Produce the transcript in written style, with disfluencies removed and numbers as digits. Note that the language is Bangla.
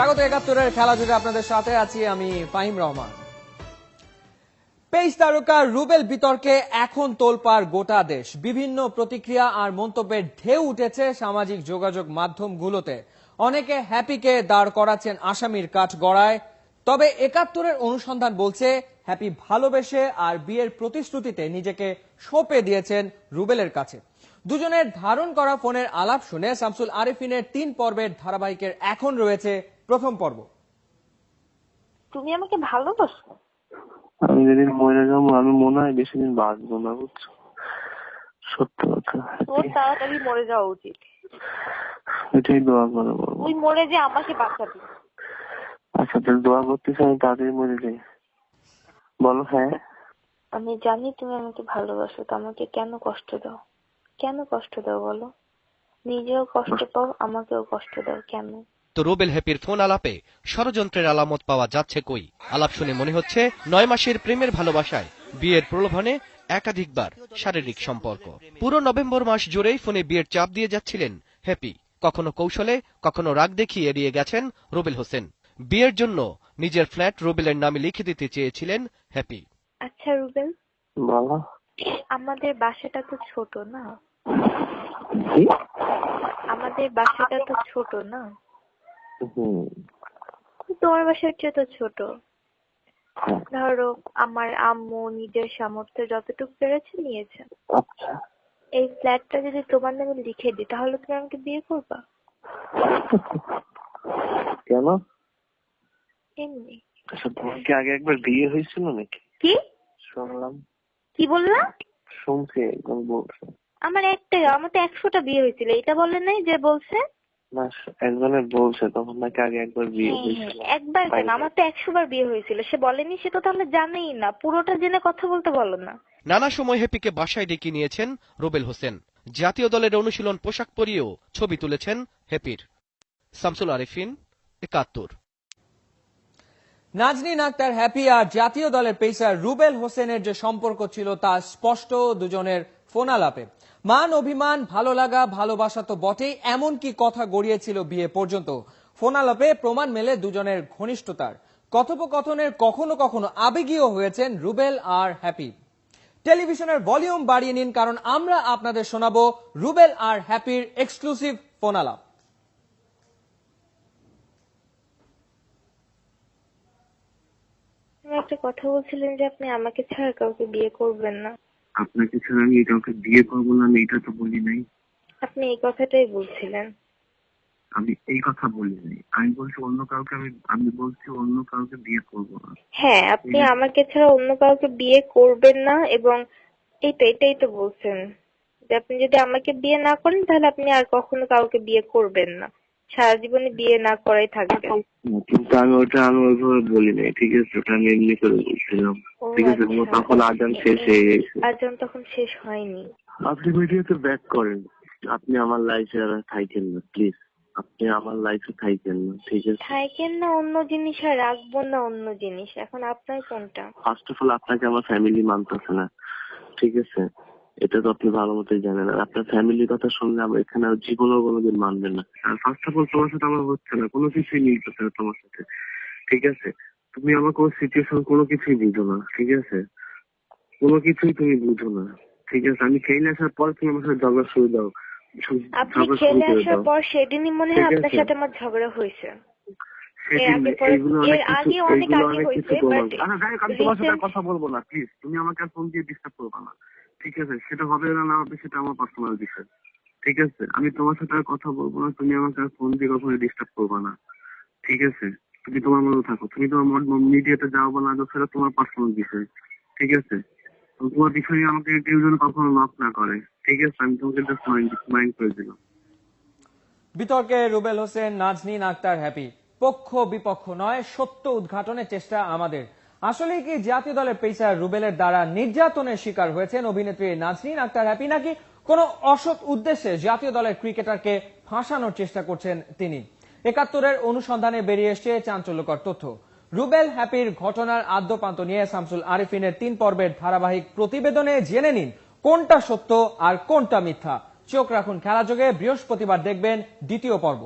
স্বাগত ৭১-এর খেলা জুড়ে আপনাদের সাথে আছি আমি ফাহিম রহমান। পেস তারকা রুবেল বিতর্কে এখন তোলপাড় গোটা দেশ। বিভিন্ন প্রতিক্রিয়া আর মন্তব্যের ঢেউ উঠেছে সামাজিক যোগাযোগ মাধ্যমগুলোতে। অনেকে হ্যাপিকে দাঁড় করাচ্ছেন আসামির কাঠগড়ায়। তবে ৭১-এর অনুসন্ধান বলছে হ্যাপি ভালোবেসে আর বিয়ের প্রতিশ্রুতিতে নিজেকে সঁপে দিয়েছেন রুবেলের কাছে। দুজনের ধারণ করা ফোনের আলাপ শুনে শামসুল আরেফিনের ৩ পর্বের ধারাবাহিকের এখন রয়েছে প্রথম পর্ব। তুমি আমাকে ভালোবাসো? আমি যেদিন মরে যাবো আমি মনে হয় বেশি দিন বাঁচবো না, বুঝছো? সত্য কথা, তোর তাড়াতাড়ি মরে যাওয়া উচিত। এটাই দোয়া করে বলবো। তুই মরে যে আমাকে বাঁচাবি। আচ্ছা তাহলে দোয়া করতেছি আমি তাড়াতাড়ি মরে যাই। বলো। হ্যাঁ আমি জানি তুমি আমাকে ভালোবাসো, তো আমাকে কেন কষ্ট দাও? কেন কষ্ট দাও বলো? নিজেও কষ্ট পাও, আমাকেও কষ্ট দাও কেন? তো রুবেল হ্যাপির ফোন আলাপে ষড়যন্ত্রের আলামত পাওয়া যাচ্ছে কই? আলাপ শুনে মনে হচ্ছে ৯ মাসের প্রেমের ভালোবাসায় বিয়ের প্রলোভনে একাধিকবার শারীরিক সম্পর্ক। পুরো নভেম্বর মাস জুড়েই ফোনে বিয়ের চাপ দিয়ে যাচ্ছিলেন হ্যাপি। কখনো কৌশলে, কখনো রাগ দেখিয়ে এড়িয়ে গেছেন রুবেল হোসেন। বিয়ের জন্য নিজের ফ্ল্যাট রুবেলের নামে লিখে দিতে চেয়েছিলেন হ্যাপি। আচ্ছা রুবেল, বলো। আমাদের বাসাটা তো ছোট না? কি? আমাদের বাসাটা তো ছোট না? হুম, তোমার বাসার চেয়ে তো ছোট। ধরো আমার আম্মু নিজের সামর্থ্যে যতটুকু পেরেছে নিয়েছে। আচ্ছা এই ফ্ল্যাটটা যদি তোমার নামে লিখে দিই তাহলে তুমি আমাকে বিয়ে করবা? কেন? এমনি। আচ্ছা তোমার কি আগে একবার বিয়ে হয়েছিল নাকি? কি শুনলাম। কি বললা? শুনছি একদম বলছে। আমার একটাই, আমার তো 100টা বিয়ে হয়েছিল, এটা বলে নাই যে বলছে? না একজনের বলছে তখন নাকি আগে একবার বিয়ে হয়েছিল। একবার কেন, আমার তো 100 বার বিয়ে হয়েছিল। সে বলেনি, সে তো তাহলে জানেই না। পুরোটা জেনে কথা বলতে বলো না। নানা সময় হ্যাপিকে বাসায় ডেকে নিয়েছেন রুবেল হোসেন। জাতীয় দলের অনুশীলন পোশাক পরিয়েও ছবি তুলেছেন হ্যাপির। শামসুল আরেফিন, ৭১। নাজনীন আক্তার হ্যাপি আর জাতীয় দলের পেসার রুবেল হোসেনের যে সম্পর্ক ছিল তা স্পষ্ট দুজনের ফোন আলাপে। মান অভিমান, ভালো লাগা, ভালোবাসা তো বটেই, এমনকি কথা গড়িয়েছিল বিয়ে পর্যন্ত। ফোন আলাপে প্রমাণ মেলে দুজনের ঘনিষ্ঠতার। কথোপকথনের কখনো কখনো আবেগীয় হয়েছেন রুবেল আর হ্যাপি। টেলিভিশনের ভলিউম বাড়িয়ে নিন, কারণ আমরা আপনাদের শোনাবো রুবেল আর হ্যাপির এক্সক্লুসিভ ফোন আলাপ। একটা কথা বলছিলেন যে আপনি আমাকে ছাড়া কাউকে বিয়ে করবেন না। আপনাকে ছাড়া আমি কাউকে বিয়ে করবো না, এটা তো বলি নাই। আপনি এই কথাটাই বলছিলেন। আমি এই কথা বলি নাই, আমি বলছি অন্য কাউকে, আমি বলছি অন্য কাউকে বিয়ে করবো না। হ্যাঁ, আপনি আমাকে ছাড়া অন্য কাউকে বিয়ে করবেন না, এবং এটাই তো বলছেন যে আপনি যদি আমাকে বিয়ে না করেন তাহলে আপনি আর কখনো কাউকে বিয়ে করবেন না, সারা জীবনে বিয়ে না করাই থাকবেন। কিন্তু আমি ওইভাবে বলি নাই, ঠিক আছে? ওটা আমি এমনি করে বলছিলাম, ঠিক আছে? তখন আজান শেষ হয়ে গেছে। আজান তখন শেষ হয়নি। আপনি ভিডিওতে ব্যাক করেন। আপনি আমার লাইফে আর থাকেন না প্লিজ। আপনি আমার লাইফে থাকেন না, ঠিক আছে? থাকেন না অন্য জিনিস, আর রাখবো না অন্য জিনিস। এখন আপনার কোনটা? ফার্স্ট অফ অল আপনাকে আমার ফ্যামিলি মানতেছে না, ঠিক আছে? এটা তো আপনি ভালো মতোই জানেন। আর আপনার ফ্যামিলির কথা শুনলে আমার এখানে আর জীবনেও কোনোদিন মানবেন না। আর ফার্স্ট অফ অল তোমার সাথে আমার হচ্ছে না, কোনো কিছুই মিলতেছে না তোমার সাথে, ঠিক আছে? তুমি আমার কোনো সিচুয়েশন কোনো কিছুই বুঝো না, ঠিক আছে? কোনো কিছুই তুমি বুঝো না, ঠিক আছে? আমি খেলে আসার পর তুমি আমার সাথে ঝগড়া শুরু দাও। আপনি খেলে আসার পর সেদিনই মনে হয় আপনার সাথে আমার ঝগড়া হয়েছে। কথা বলবো না প্লিজ, তুমি আমাকে ফোন দিয়ে ডিস্টার্ব করবো না, ঠিক আছে? সেটা হবে না হবে সেটা আমার পার্সোনাল বিষয়, ঠিক আছে? আমি তোমার সাথে আর কথা বলবো না, তুমি আমাকে ফোন দিয়ে কখনো ডিস্টার্ব করবো না, ঠিক আছে? তুমি তোমার মতো থাকো, তুমি তোমার মিডিয়াতে যাও বা না যাও সেটা তোমার পার্সোনাল বিষয়, ঠিক আছে? তোমার বিষয়ে আমাকে কেউ যেন কখনো নক না করে, ঠিক আছে? আমি তোমাকে জাস্ট মাইন্ড করে দিলাম। বিতর্কে রুবেল হোসেন, নাজনীন আক্তার হ্যাপি। পক্ষ বিপক্ষ নয়, সত্য উদ্ঘাটনের চেষ্টা আমাদের। আসলে কি জাতীয় দলের পেসার রুবেলের দ্বারা নির্যাতনের শিকার হয়েছেন অভিনেত্রী নাজনীন আক্তার হ্যাপি, নাকি কোনো অসৎ উদ্দেশ্যে জাতীয় দলের ক্রিকেটারকে ফাঁসানোর চেষ্টা করছেন তিনি? ৭১-এর অনুসন্ধানে বেরিয়ে এসছে চাঞ্চল্যকর তথ্য। রুবেল হ্যাপির ঘটনার আদ্যপান্ত নিয়ে শামসুল আরেফিনের ৩ পর্বের ধারাবাহিক প্রতিবেদনে জেনে নিন কোনটা সত্য আর কোনটা মিথ্যা। চোখ রাখুন খেলা যোগে, বৃহস্পতিবার দেখবেন দ্বিতীয় পর্ব।